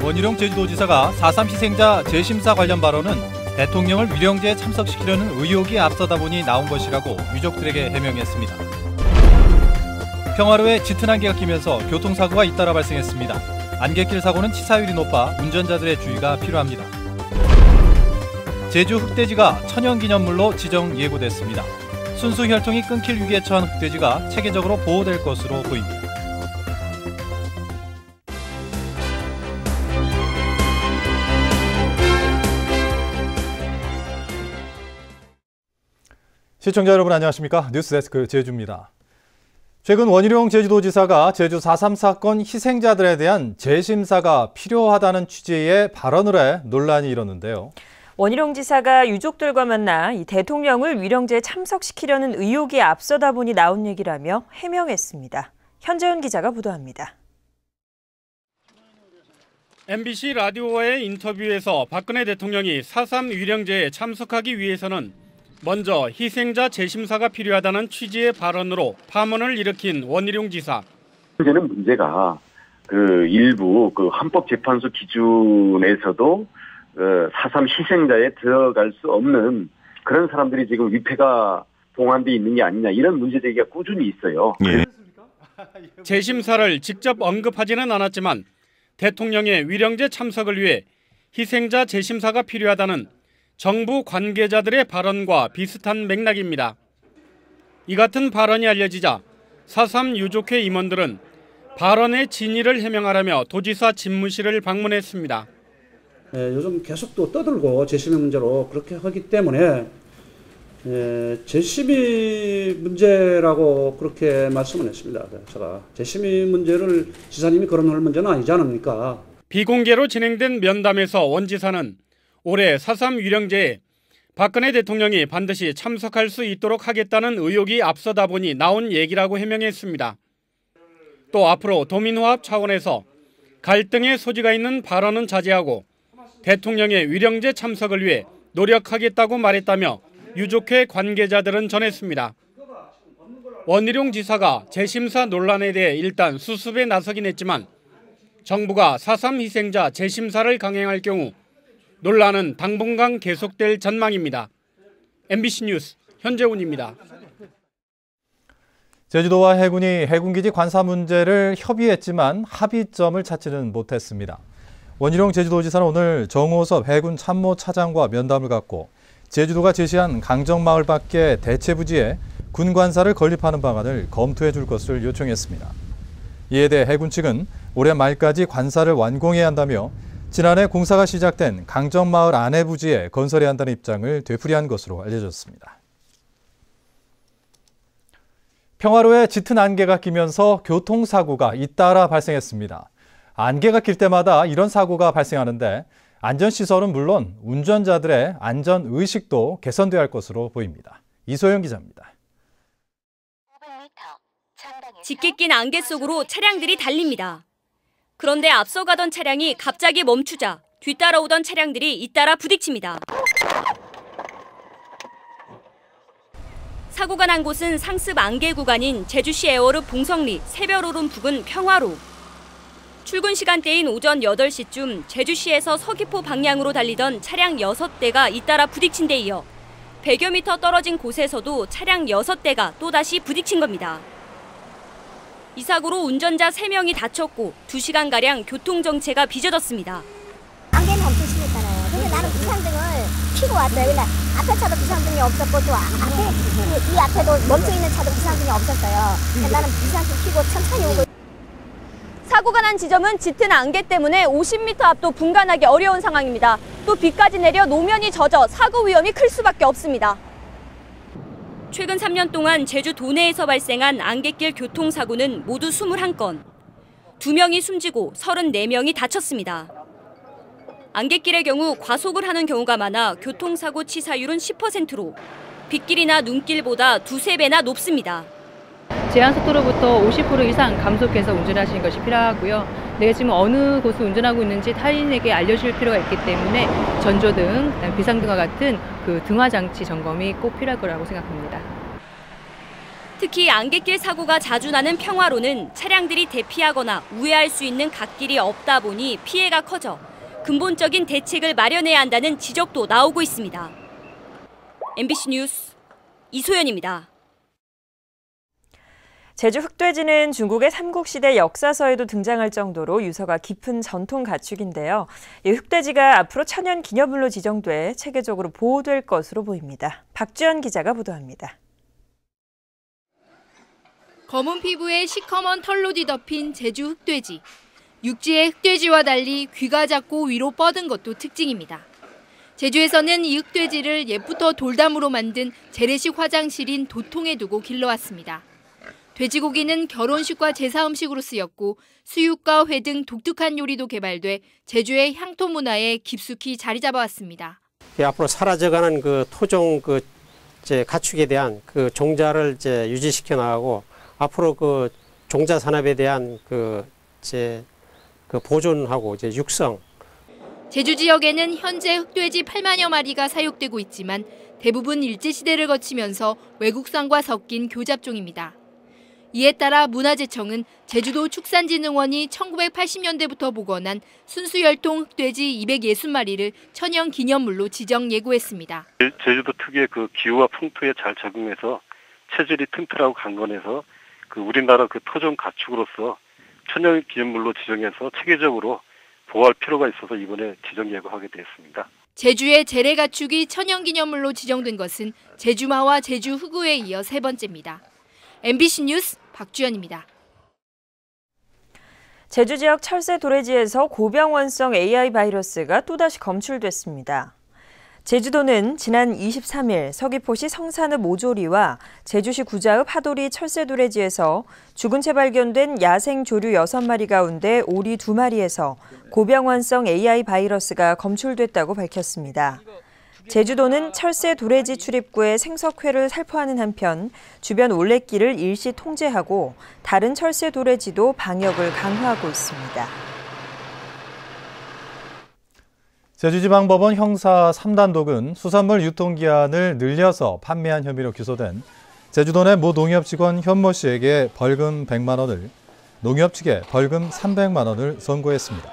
원희룡 제주도지사가 4.3 희생자 재심사 관련 발언은 대통령을 위령제에 참석시키려는 의혹이 앞서다 보니 나온 것이라고 유족들에게 해명했습니다. 평화로에 짙은 안개가 끼면서 교통사고가 잇따라 발생했습니다. 안갯길 사고는 치사율이 높아 운전자들의 주의가 필요합니다. 제주 흑돼지가 천연기념물로 지정 예고됐습니다. 순수 혈통이 끊길 위기에 처한 흑돼지가 체계적으로 보호될 것으로 보입니다. 시청자 여러분 안녕하십니까? 뉴스데스크 제주입니다. 최근 원희룡 제주도지사가 제주 4.3 사건 희생자들에 대한 재심사가 필요하다는 취지의 발언을 해 논란이 일었는데요. 원희룡 지사가 유족들과 만나 이 대통령을 위령제에 참석시키려는 의혹이 앞서다 보니 나온 얘기라며 해명했습니다. 현재훈 기자가 보도합니다. MBC 라디오와의 인터뷰에서 박근혜 대통령이 4.3 위령제에 참석하기 위해서는 먼저 희생자 재심사가 필요하다는 취지의 발언으로 파문을 일으킨 원희룡 지사. 현재는 문제가 일부 헌법재판소 기준에서도 4.3 희생자에 들어갈 수 없는 그런 사람들이 지금 위패가 봉합돼 있는 게 아니냐 이런 문제 제기가 꾸준히 있어요. 예. 재심사를 직접 언급하지는 않았지만 대통령의 위령제 참석을 위해 희생자 재심사가 필요하다는 정부 관계자들의 발언과 비슷한 맥락입니다. 이 같은 발언이 알려지자 4.3 유족회 임원들은 발언의 진위를 해명하라며 도지사 집무실을 방문했습니다. 요즘 계속 또 떠들고 재심의 문제로 그렇게 하기 때문에 재심의 문제라고 그렇게 말씀을 했습니다. 제가 재심의 문제를 지사님이 거론할 문제는 아니지 않습니까? 비공개로 진행된 면담에서 원 지사는 올해 4.3 위령제에 박근혜 대통령이 반드시 참석할 수 있도록 하겠다는 의혹이 앞서다 보니 나온 얘기라고 해명했습니다. 또 앞으로 도민화합 차원에서 갈등의 소지가 있는 발언은 자제하고 대통령의 위령제 참석을 위해 노력하겠다고 말했다며 유족회 관계자들은 전했습니다. 원희룡 지사가 재심사 논란에 대해 일단 수습에 나서긴 했지만 정부가 4.3 희생자 재심사를 강행할 경우 논란은 당분간 계속될 전망입니다. MBC 뉴스 현재훈입니다. 제주도와 해군이 해군기지 관사 문제를 협의했지만 합의점을 찾지는 못했습니다. 원희룡 제주도지사는 오늘 정호섭 해군 참모차장과 면담을 갖고 제주도가 제시한 강정마을 밖의 대체부지에 군관사를 건립하는 방안을 검토해 줄 것을 요청했습니다. 이에 대해 해군 측은 올해 말까지 관사를 완공해야 한다며 지난해 공사가 시작된 강정마을 안해 부지에 건설해야 한다는 입장을 되풀이한 것으로 알려졌습니다. 평화로에 짙은 안개가 끼면서 교통사고가 잇따라 발생했습니다. 안개가 낄 때마다 이런 사고가 발생하는데 안전시설은 물론 운전자들의 안전의식도 개선돼야 할 것으로 보입니다. 이소영 기자입니다. 짙게 낀 안개 속으로 차량들이 달립니다. 그런데 앞서가던 차량이 갑자기 멈추자 뒤따라오던 차량들이 잇따라 부딪힙니다. 사고가 난 곳은 상습 안개 구간인 제주시 애월읍 봉성리 새별오름 부근 평화로. 출근 시간대인 오전 8시쯤 제주시에서 서귀포 방향으로 달리던 차량 6대가 잇따라 부딪힌 데 이어 100여 미터 떨어진 곳에서도 차량 6대가 또다시 부딪힌 겁니다. 이 사고로 운전자 3명이 다쳤고 2시간가량 교통정체가 빚어졌습니다. 안개는 엄청 심했잖아요. 근데 나는 비상등을 켜고 왔어요. 근데 앞에 차도 비상등이 없었고 또 이 앞에도 멈춰있는 차도 비상등이 없었어요. 근데 나는 비상등 켜고 천천히 오고. 사고가 난 지점은 짙은 안개 때문에 50m 앞도 분간하기 어려운 상황입니다. 또 비까지 내려 노면이 젖어 사고 위험이 클 수밖에 없습니다. 최근 3년 동안 제주 도내에서 발생한 안갯길 교통사고는 모두 21건. 2명이 숨지고 34명이 다쳤습니다. 안갯길의 경우 과속을 하는 경우가 많아 교통사고 치사율은 10%로 빗길이나 눈길보다 2~3배나 높습니다. 제한속도로부터 50% 이상 감속해서 운전하시는 것이 필요하고요. 내가 지금 어느 곳을 운전하고 있는지 타인에게 알려줄 필요가 있기 때문에 전조등, 비상등과 같은 등화장치 점검이 꼭 필요할 거라고 생각합니다. 특히 안갯길 사고가 자주 나는 평화로는 차량들이 대피하거나 우회할 수 있는 갓길이 없다 보니 피해가 커져 근본적인 대책을 마련해야 한다는 지적도 나오고 있습니다. MBC 뉴스 이소연입니다. 제주 흑돼지는 중국의 삼국시대 역사서에도 등장할 정도로 유서가 깊은 전통 가축인데요. 이 흑돼지가 앞으로 천연기념물로 지정돼 체계적으로 보호될 것으로 보입니다. 박주연 기자가 보도합니다. 검은 피부에 시커먼 털로 뒤덮인 제주 흑돼지. 육지의 흑돼지와 달리 귀가 작고 위로 뻗은 것도 특징입니다. 제주에서는 이 흑돼지를 옛부터 돌담으로 만든 재래식 화장실인 도통에 두고 길러왔습니다. 돼지고기는 결혼식과 제사 음식으로 쓰였고 수육과 회 등 독특한 요리도 개발돼 제주의 향토 문화에 깊숙이 자리 잡아왔습니다. 앞으로 사라져가는 그 토종 가축에 대한 그 종자를 유지시켜 나가고 앞으로 그 종자 산업에 대한 보존하고 육성. 제주 지역에는 현재 흑돼지 8만여 마리가 사육되고 있지만 대부분 일제시대를 거치면서 외국산과 섞인 교잡종입니다. 이에 따라 문화재청은 제주도 축산진흥원이 1980년대부터 복원한 순수혈통 흑돼지 260마리를 천연기념물로 지정 예고했습니다. 제주도 특유의 그 기후와 풍토에 잘 적응해서 체질이 튼튼하고 강건해서 우리나라 토종 가축으로서 천연기념물로 지정해서 체계적으로 보호할 필요가 있어서 이번에 지정 예고하게 되었습니다. 제주의 재래가축이 천연기념물로 지정된 것은 제주마와 제주 흑우에 이어 세 번째입니다. MBC 뉴스 박주연입니다. 제주 지역 철새 도래지에서 고병원성 AI 바이러스가 또다시 검출됐습니다. 제주도는 지난 23일 서귀포시 성산읍 모조리와 제주시 구자읍 하도리 철새 도래지에서 죽은 채 발견된 야생 조류 6마리 가운데 오리 2마리에서 고병원성 AI 바이러스가 검출됐다고 밝혔습니다. 제주도는 철새 도래지 출입구의 생석회를 살포하는 한편 주변 올레길을 일시 통제하고 다른 철새 도래지도 방역을 강화하고 있습니다. 제주지방법원 형사 3단독은 수산물 유통기한을 늘려서 판매한 혐의로 기소된 제주도 내 모 농협 직원 현모 씨에게 벌금 100만 원을, 농협 측에 벌금 300만 원을 선고했습니다.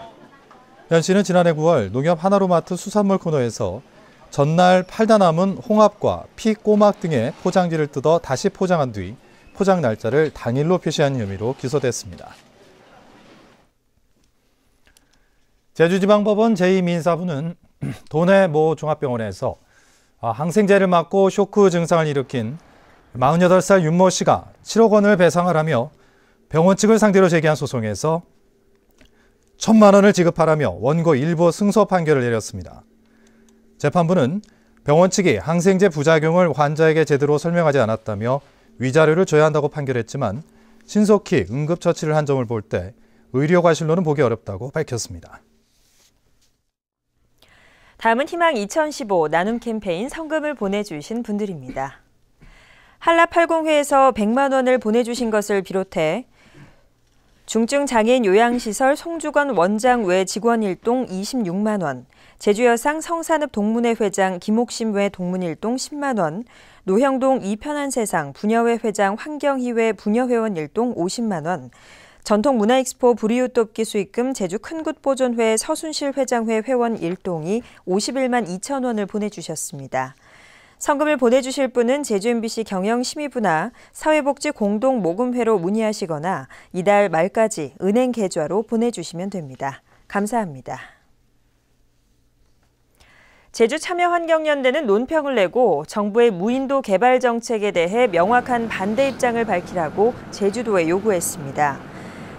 현 씨는 지난해 9월 농협 하나로마트 수산물 코너에서 전날 팔다 남은 홍합과 피 꼬막 등의 포장지를 뜯어 다시 포장한 뒤 포장 날짜를 당일로 표시한 혐의로 기소됐습니다. 제주지방법원 제2민사부는 도내 모 종합병원에서 항생제를 맞고 쇼크 증상을 일으킨 48살 윤모 씨가 7억 원을 배상하라며 병원 측을 상대로 제기한 소송에서 1,000만 원을 지급하라며 원고 일부 승소 판결을 내렸습니다. 재판부는 병원 측이 항생제 부작용을 환자에게 제대로 설명하지 않았다며 위자료를 줘야 한다고 판결했지만 신속히 응급처치를 한 점을 볼 때 의료과실로는 보기 어렵다고 밝혔습니다. 다음은 희망 2015 나눔 캠페인 성금을 보내주신 분들입니다. 한라80회에서 100만 원을 보내주신 것을 비롯해 중증장애인 요양시설 송주건 원장 외 직원 일동 26만 원, 제주여상 성산읍 동문회 회장 김옥심 외 동문일동 10만 원, 노형동 이편한세상 부녀회 회장 황경희 부녀회원 일동 50만 원, 전통문화익스포 불이웃돕기 수익금 제주 큰굿보존회 서순실 회장회 회원 일동이 51만 2천 원을 보내주셨습니다. 성금을 보내주실 분은 제주 MBC 경영심의부나 사회복지공동모금회로 문의하시거나 이달 말까지 은행 계좌로 보내주시면 됩니다. 감사합니다. 제주참여환경연대는 논평을 내고 정부의 무인도 개발 정책에 대해 명확한 반대 입장을 밝히라고 제주도에 요구했습니다.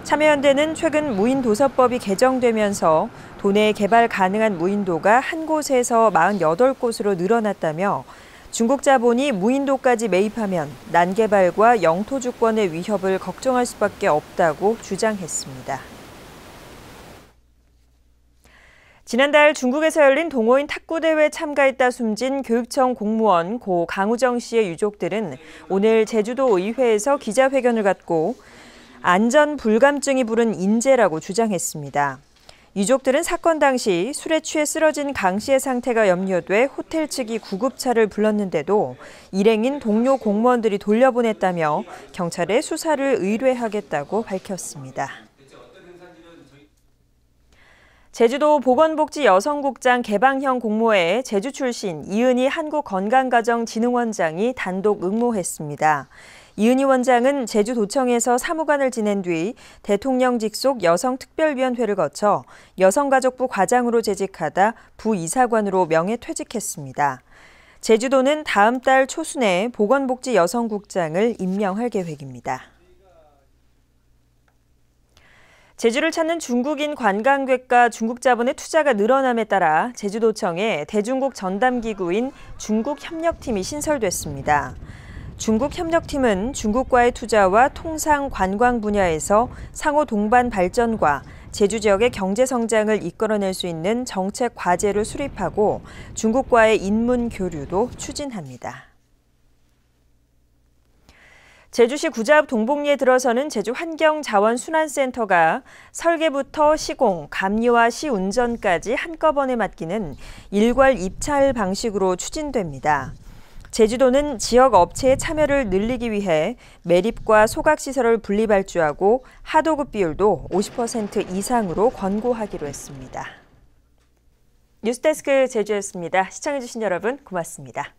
참여연대는 최근 무인도서법이 개정되면서 도내 개발 가능한 무인도가 한 곳에서 48곳으로 늘어났다며 중국 자본이 무인도까지 매입하면 난개발과 영토 주권의 위협을 걱정할 수밖에 없다고 주장했습니다. 지난달 중국에서 열린 동호인 탁구대회에 참가했다 숨진 교육청 공무원 고 강우정 씨의 유족들은 오늘 제주도 의회에서 기자회견을 갖고 안전 불감증이 부른 인재라고 주장했습니다. 유족들은 사건 당시 술에 취해 쓰러진 강 씨의 상태가 염려돼 호텔 측이 구급차를 불렀는데도 일행인 동료 공무원들이 돌려보냈다며 경찰에 수사를 의뢰하겠다고 밝혔습니다. 제주도 보건복지여성국장 개방형 공모에 제주 출신 이은희 한국건강가정진흥원장이 단독 응모했습니다. 이은희 원장은 제주도청에서 사무관을 지낸 뒤 대통령 직속 여성특별위원회를 거쳐 여성가족부 과장으로 재직하다 부이사관으로 명예퇴직했습니다. 제주도는 다음 달 초순에 보건복지여성국장을 임명할 계획입니다. 제주를 찾는 중국인 관광객과 중국 자본의 투자가 늘어남에 따라 제주도청에 대중국 전담기구인 중국협력팀이 신설됐습니다. 중국협력팀은 중국과의 투자와 통상 관광 분야에서 상호 동반 발전과 제주 지역의 경제 성장을 이끌어낼 수 있는 정책 과제를 수립하고 중국과의 인문 교류도 추진합니다. 제주시 구자 앞 동복리에 들어서는 제주환경자원순환센터가 설계부터 시공, 감리와 시운전까지 한꺼번에 맡기는 일괄 입찰 방식으로 추진됩니다. 제주도는 지역 업체의 참여를 늘리기 위해 매립과 소각시설을 분리발주하고 하도급 비율도 50% 이상으로 권고하기로 했습니다. 뉴스데스크 제주였습니다. 시청해주신 여러분 고맙습니다.